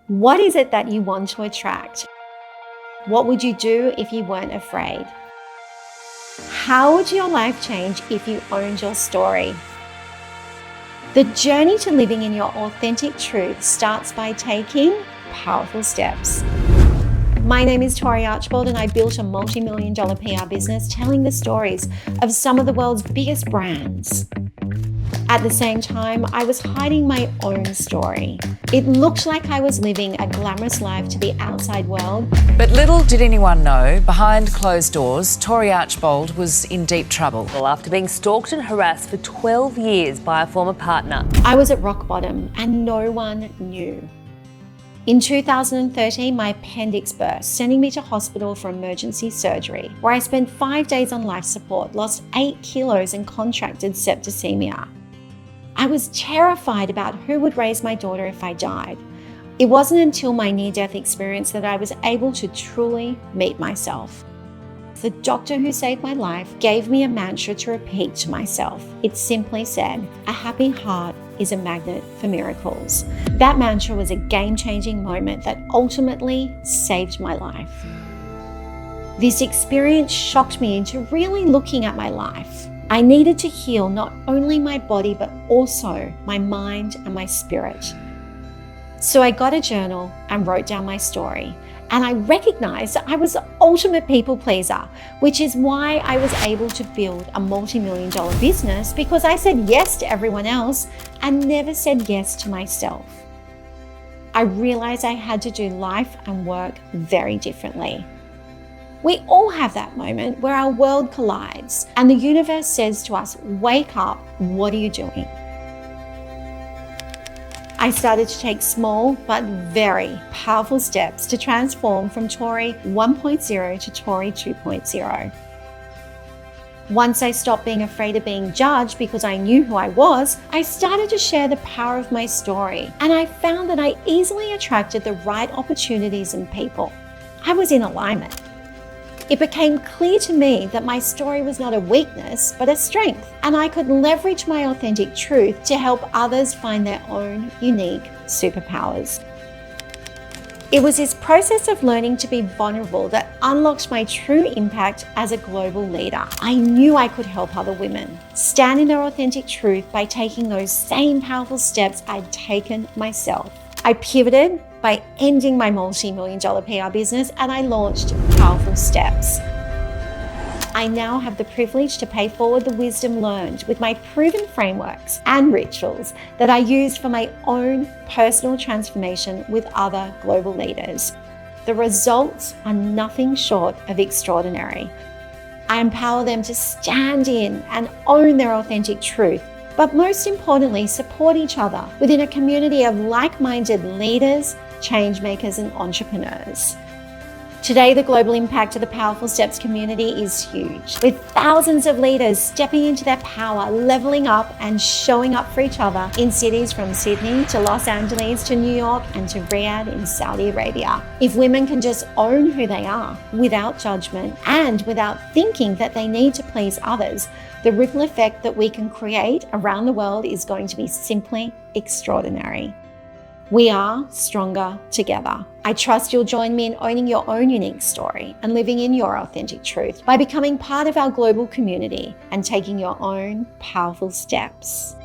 What is it that you want to attract? What would you do if you weren't afraid? How would your life change if you owned your story? The journey to living in your authentic truth starts by taking powerful steps. My name is Tory Archbold, and I built a multi-million-dollar PR business telling the stories of some of the world's biggest brands. At the same time, I was hiding my own story. It looked like I was living a glamorous life to the outside world. But little did anyone know, behind closed doors, Tory Archbold was in deep trouble. Well, after being stalked and harassed for 12 years by a former partner. I was at rock bottom and no one knew. In 2013, my appendix burst, sending me to hospital for emergency surgery, where I spent 5 days on life support, lost 8 kilos and contracted septicemia. I was terrified about who would raise my daughter if I died. It wasn't until my near-death experience that I was able to truly meet myself. The doctor who saved my life gave me a mantra to repeat to myself. It simply said, "A happy heart is a magnet for miracles." That mantra was a game-changing moment that ultimately saved my life. This experience shocked me into really looking at my life. I needed to heal not only my body, but also my mind and my spirit. So I got a journal and wrote down my story. And I recognized that I was the ultimate people pleaser, which is why I was able to build a multi-million-dollar business, because I said yes to everyone else and never said yes to myself. I realized I had to do life and work very differently. We all have that moment where our world collides and the universe says to us, "Wake up, what are you doing?" I started to take small but very powerful steps to transform from Tory 1.0 to Tory 2.0. Once I stopped being afraid of being judged because I knew who I was, I started to share the power of my story, and I found that I easily attracted the right opportunities and people. I was in alignment. It became clear to me that my story was not a weakness, but a strength, and I could leverage my authentic truth to help others find their own unique superpowers. It was this process of learning to be vulnerable that unlocked my true impact as a global leader. I knew I could help other women stand in their authentic truth by taking those same powerful steps I'd taken myself. I pivoted by ending my multi-million-dollar PR business, and I launched Powerful Steps. I now have the privilege to pay forward the wisdom learned with my proven frameworks and rituals that I use for my own personal transformation with other global leaders. The results are nothing short of extraordinary. I empower them to stand in and own their authentic truth, but most importantly, support each other within a community of like-minded leaders, change makers, and entrepreneurs. Today, the global impact of the Powerful Steps community is huge, with thousands of leaders stepping into their power, leveling up and showing up for each other in cities from Sydney to Los Angeles to New York and to Riyadh in Saudi Arabia. If women can just own who they are without judgment and without thinking that they need to please others, the ripple effect that we can create around the world is going to be simply extraordinary. We are stronger together. I trust you'll join me in owning your own unique story and living in your authentic truth by becoming part of our global community and taking your own powerful steps.